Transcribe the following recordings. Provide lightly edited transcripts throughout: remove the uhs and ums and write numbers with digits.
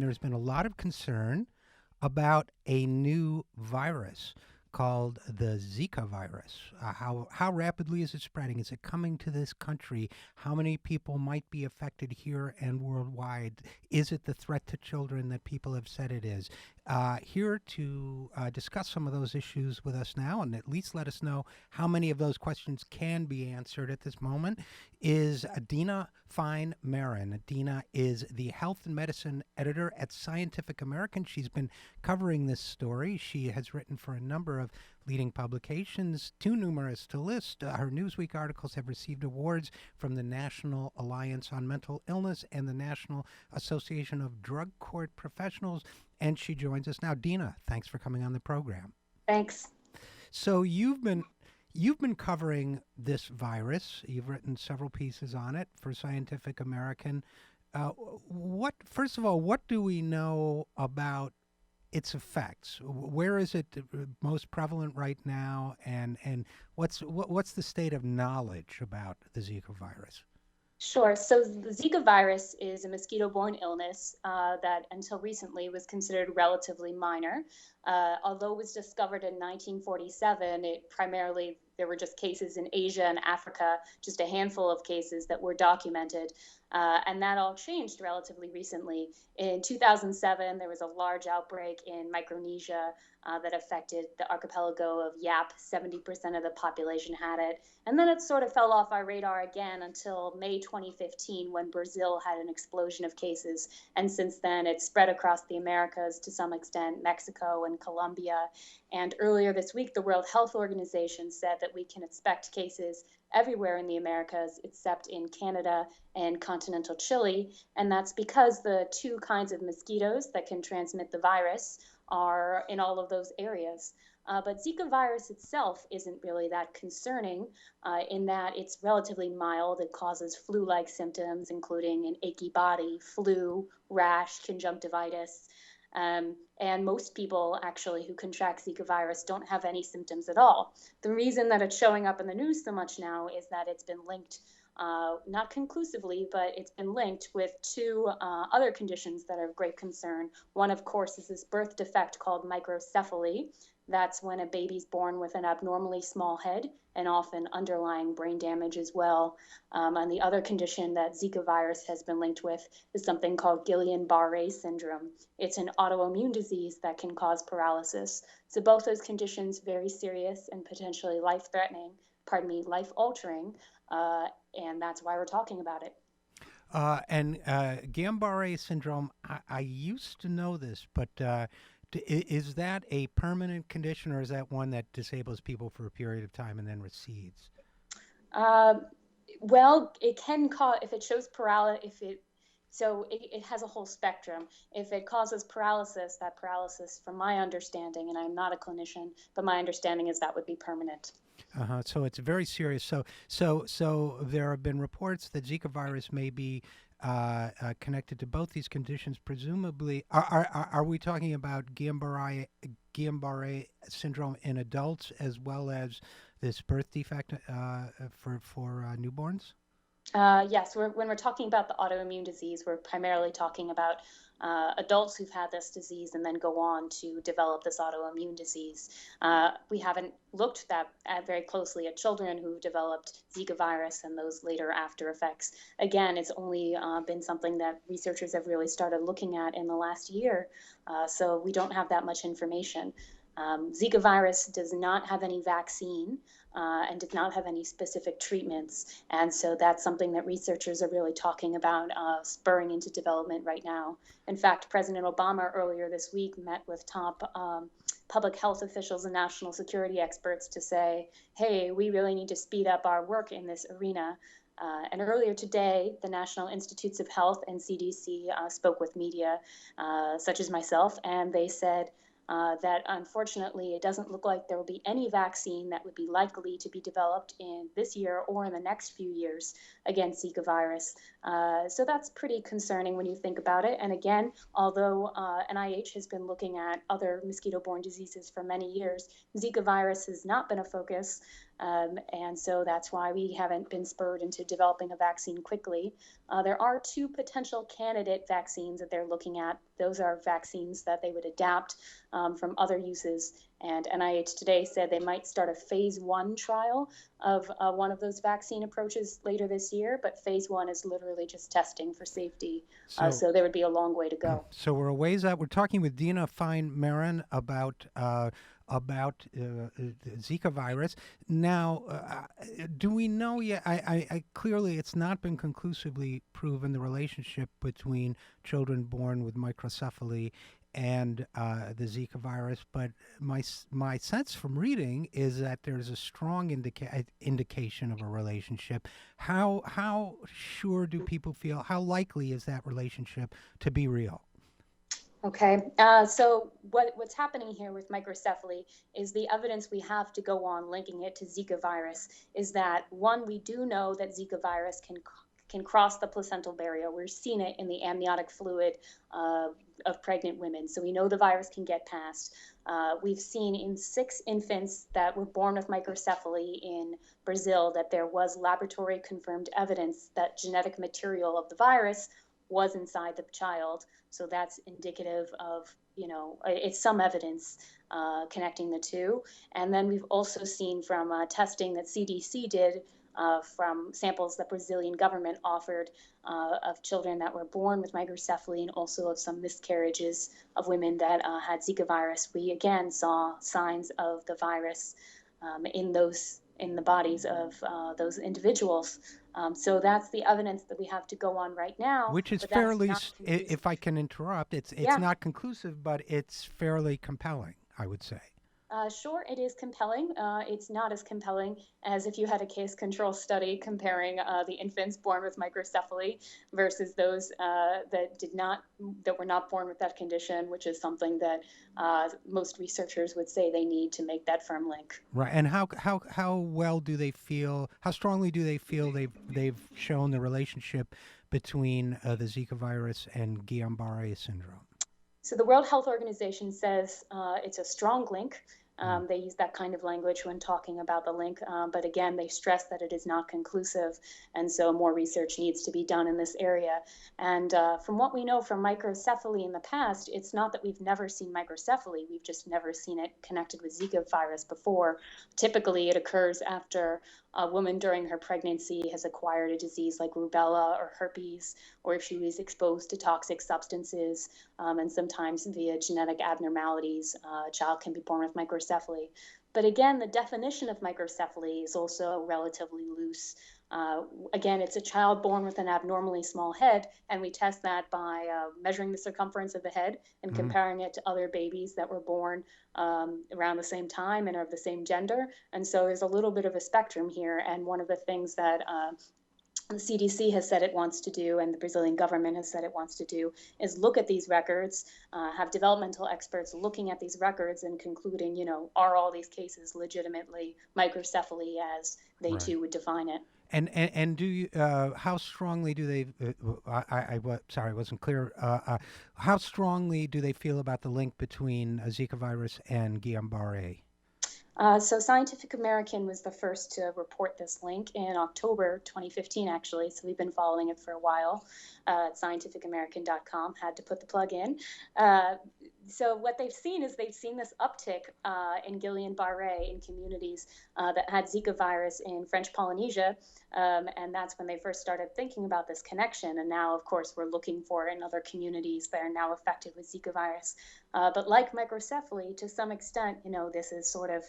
there's been a lot of concern about a new virus called the Zika virus. How rapidly is it spreading? Is it coming to this country? How many people might be affected here and worldwide? Is it the threat to children that people have said it is? Here to discuss some of those issues with us now, and at least let us know how many of those questions can be answered at this moment, is Dina Maron. Dina is the health and medicine editor at Scientific American. She's been covering this story. She has written for a number of leading publications, too numerous to list. Her Newsweek articles have received awards from the National Alliance on Mental Illness and the National Association of Drug Court Professionals. And she joins us now. Dina, thanks for coming on the program. Thanks. So you've been covering this virus. You've written several pieces on it for Scientific American. First of all, what do we know about its effects? Where is it most prevalent right now, and what's the state of knowledge about the Zika virus? Sure. So the Zika virus is a mosquito-borne illness that until recently was considered relatively minor. Although it was discovered in 1947, there were just cases in Asia and Africa, just a handful of cases that were documented. And that all changed relatively recently. In 2007, there was a large outbreak in Micronesia that affected the archipelago of Yap. 70% of the population had it. And then it sort of fell off our radar again until May 2015, when Brazil had an explosion of cases. And since then, it's spread across the Americas, to some extent, Mexico and Colombia. And earlier this week, the World Health Organization said that we can expect cases everywhere in the Americas except in Canada and continental Chile. And that's because the two kinds of mosquitoes that can transmit the virus are in all of those areas. But Zika virus itself isn't really that concerning in that it's relatively mild. It causes flu-like symptoms, including an achy body, flu, rash, conjunctivitis. And most people actually who contract Zika virus don't have any symptoms at all. The reason that it's showing up in the news so much now is that it's been linked, not conclusively, but it's been linked with two other conditions that are of great concern. One, of course, is this birth defect called microcephaly. That's when a baby's born with an abnormally small head and often underlying brain damage as well. And the other condition that Zika virus has been linked with is something called Guillain-Barré syndrome. It's an autoimmune disease that can cause paralysis. So both those conditions, very serious and potentially life-altering, and that's why we're talking about it. And Guillain-Barré syndrome, I used to know this, but is that a permanent condition, or is that one that disables people for a period of time and then recedes? Well, it can cause, if it shows paralysis, it has a whole spectrum. If it causes paralysis, that paralysis, from my understanding, and I'm not a clinician, but my understanding is that would be permanent. So it's very serious. So there have been reports that Zika virus may be connected to both these conditions. Presumably, are we talking about Guillain-Barré syndrome in adults as well as this birth defect for newborns? Yes, when we're talking about the autoimmune disease, we're primarily talking about adults who've had this disease and then go on to develop this autoimmune disease. We haven't looked very closely at children who've developed Zika virus and those later after effects. Again, it's only been something that researchers have really started looking at in the last year, so we don't have that much information. Zika virus does not have any vaccine and does not have any specific treatments. And so that's something that researchers are really talking about spurring into development right now. In fact, President Obama earlier this week met with top public health officials and national security experts to say, hey, we really need to speed up our work in this arena. And earlier today, the National Institutes of Health and CDC spoke with media, such as myself, and they said, that unfortunately it doesn't look like there will be any vaccine that would be likely to be developed in this year or in the next few years against Zika virus. So that's pretty concerning when you think about it. And again, although NIH has been looking at other mosquito-borne diseases for many years, Zika virus has not been a focus. And so that's why we haven't been spurred into developing a vaccine quickly. There are two potential candidate vaccines that they're looking at. Those are vaccines that they would adapt from other uses. And NIH today said they might start a phase 1 trial of one of those vaccine approaches later this year, but phase 1 is literally just testing for safety. So So there would be a long way to go. So we're a ways out. We're talking with Dina Maron about the Zika virus. Now, do we know yet? I clearly it's not been conclusively proven the relationship between children born with microcephaly and the Zika virus, but my sense from reading is that there's a strong indication of a relationship. How sure do people feel? How likely is that relationship to be real? Okay, so what's happening here with microcephaly is the evidence we have to go on linking it to Zika virus is that, one, we do know that Zika virus can cross the placental barrier. We're seeing it in the amniotic fluid of pregnant women, so we know the virus can get past. We've seen in 6 infants that were born with microcephaly in Brazil that there was laboratory confirmed evidence that genetic material of the virus was inside the child. So that's indicative of, it's some evidence connecting the two. And then we've also seen from testing that CDC did from samples that Brazilian government offered of children that were born with microcephaly and also of some miscarriages of women that had Zika virus. We again saw signs of the virus in the bodies of those individuals. So that's the evidence that we have to go on right now. Which is But that's fairly, not conclusive. if I can interrupt, it's Yeah. not conclusive, but it's fairly compelling, I would say. Sure, it is compelling. It's not as compelling as if you had a case control study comparing the infants born with microcephaly versus those that were not born with that condition, which is something that most researchers would say they need to make that firm link. Right. And how well do they feel? How strongly do they feel they've shown the relationship between the Zika virus and Guillain-Barré syndrome? So the World Health Organization says it's a strong link. Mm. They use that kind of language when talking about the link, but again, they stress that it is not conclusive, and so more research needs to be done in this area. And from what we know from microcephaly in the past, it's not that we've never seen microcephaly, we've just never seen it connected with Zika virus before. Typically, it occurs after a woman during her pregnancy has acquired a disease like rubella or herpes, or if she was exposed to toxic substances, and sometimes via genetic abnormalities, a child can be born with microcephaly. But again, the definition of microcephaly is also relatively loose. Again, it's a child born with an abnormally small head, and we test that by measuring the circumference of the head and Mm. comparing it to other babies that were born around the same time and are of the same gender. And so there's a little bit of a spectrum here. And one of the things that the CDC has said it wants to do, and the Brazilian government has said it wants to do, is look at these records, have developmental experts looking at these records and concluding, are all these cases legitimately microcephaly as they Right. too would define it. And do you how strongly do they? Sorry, I wasn't clear. How strongly do they feel about the link between Zika virus and Guillain-Barré? So Scientific American was the first to report this link in October 2015, actually. So we've been following it for a while. Scientificamerican.com had to put the plug in. So what they've seen is they've seen this uptick in Guillain-Barré in communities that had Zika virus in French Polynesia. And that's when they first started thinking about this connection. And now, of course, we're looking for it in other communities that are now affected with Zika virus. But like microcephaly, to some extent, this is sort of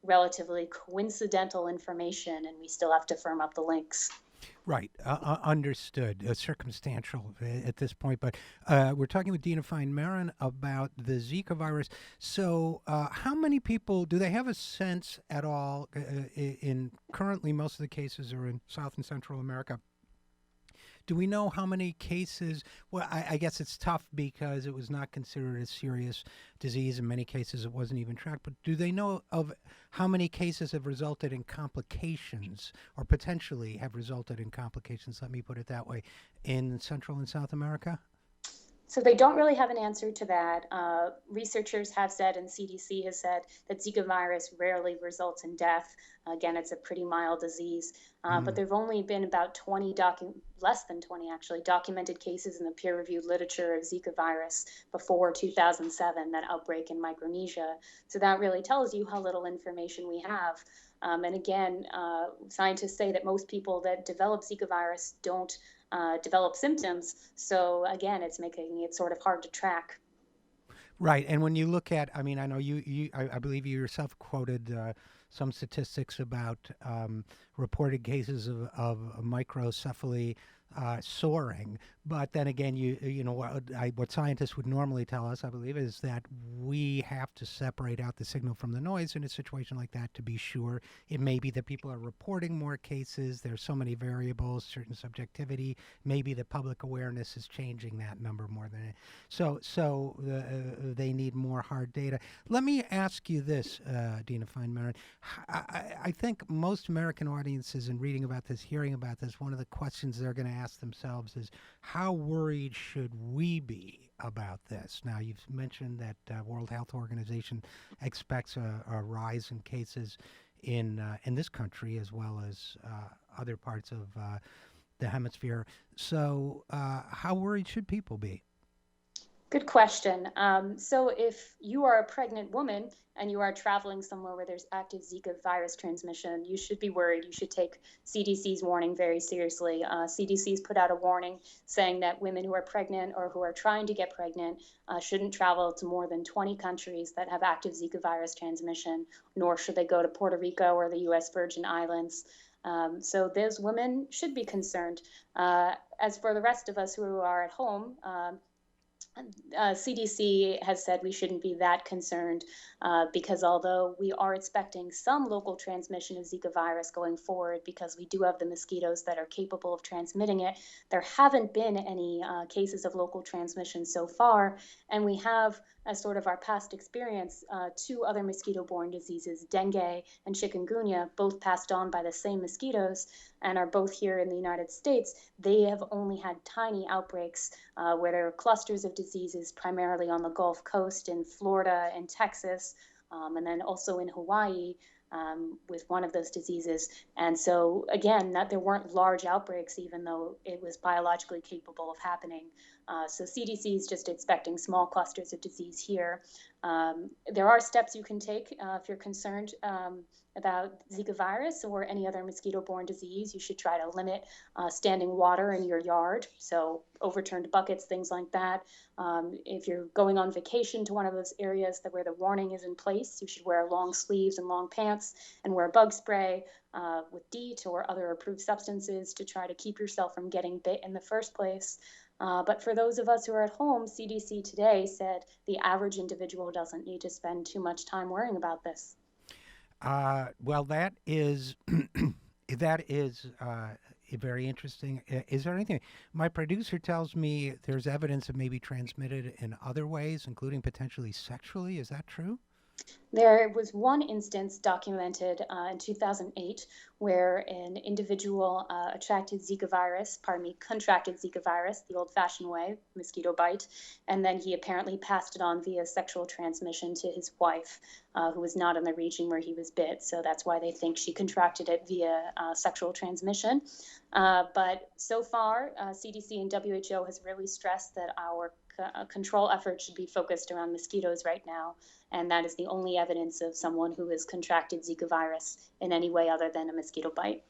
relatively coincidental information, and we still have to firm up the links. Right, understood. Circumstantial at this point, but we're talking with Dina Maron about the Zika virus. So, how many people do they have a sense at all? In currently, most of the cases are in South and Central America. Do we know how many cases? Well, I guess it's tough because it was not considered a serious disease. In many cases, it wasn't even tracked. But do they know of how many cases have resulted in complications or potentially have resulted in complications? Let me put it that way, in Central and South America? So they don't really have an answer to that. Researchers have said, and CDC has said, that Zika virus rarely results in death. Again, it's a pretty mild disease, but Mm. there've only been about 20, less than 20 actually, documented cases in the peer-reviewed literature of Zika virus before 2007, that outbreak in Micronesia. So that really tells you how little information we have. And again, scientists say that most people that develop Zika virus don't develop symptoms. So again, it's making it sort of hard to track. Right, and when you look at, I mean, I know I believe you yourself quoted some statistics about reported cases of microcephaly soaring, but then again, you know what scientists would normally tell us, I believe, is that we have to separate out the signal from the noise in a situation like that to be sure. It may be that people are reporting more cases. There's so many variables, certain subjectivity. Maybe the public awareness is changing that number more than it. So they need more hard data. Let me ask you this, Dina Fine-Maron. I think most American audiences, in reading about this, hearing about this, one of the questions they're going to ask themselves is, how worried should we be about this? Now, you've mentioned that World Health Organization expects a rise in cases in this country as well as other parts of the hemisphere. So, how worried should people be? Good question. So, if you are a pregnant woman and you are traveling somewhere where there's active Zika virus transmission, you should be worried. You should take CDC's warning very seriously. CDC's put out a warning saying that women who are pregnant or who are trying to get pregnant shouldn't travel to more than 20 countries that have active Zika virus transmission, nor should they go to Puerto Rico or the U.S. Virgin Islands. So those women should be concerned. As for the rest of us who are at home, CDC has said we shouldn't be that concerned because although we are expecting some local transmission of Zika virus going forward, because we do have the mosquitoes that are capable of transmitting it, there haven't been any cases of local transmission so far. And we have, as sort of our past experience, two other mosquito-borne diseases, dengue and chikungunya, both passed on by the same mosquitoes and are both here in the United States. They have only had tiny outbreaks where there are clusters of diseases, primarily on the Gulf Coast in Florida and Texas, and then also in Hawaii with one of those diseases. And so, again, there weren't large outbreaks, even though it was biologically capable of happening. So CDC is just expecting small clusters of disease here. There are steps you can take if you're concerned about Zika virus or any other mosquito-borne disease. You should try to limit standing water in your yard, so overturned buckets, things like that. If you're going on vacation to one of those areas where the warning is in place, you should wear long sleeves and long pants and wear bug spray with DEET or other approved substances to try to keep yourself from getting bit in the first place. But for those of us who are at home, CDC today said the average individual doesn't need to spend too much time worrying about this. Well, that is that is very interesting. Is there anything? My producer tells me there's evidence it may be transmitted in other ways, including potentially sexually. Is that true? There was one instance documented in 2008 where an individual contracted Zika virus the old fashioned way, mosquito bite, and then he apparently passed it on via sexual transmission to his wife, who was not in the region where he was bit. So that's why they think she contracted it via sexual transmission. But so far, CDC and WHO has really stressed that our control efforts should be focused around mosquitoes right now, and that is the only evidence of someone who has contracted Zika virus in any way other than a mosquito bite.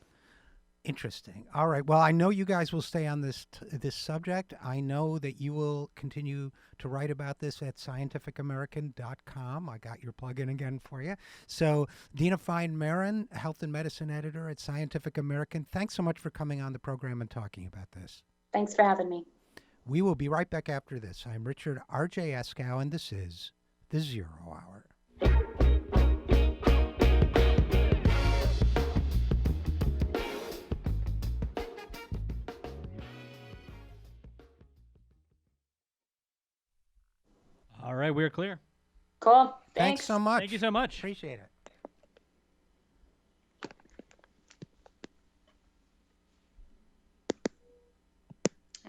Interesting. All right. Well, I know you guys will stay on this subject. I know that you will continue to write about this at scientificamerican.com. I got your plug-in again for you. So, Dina Fine-Maron, health and medicine editor at Scientific American, thanks so much for coming on the program and talking about this. Thanks for having me. We will be right back after this. I'm Richard RJ Eskow, and this is the Zero Hour. All right, we're clear. Cool. Thanks so much. Thank you so much. Appreciate it.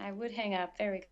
I would hang up. There we go.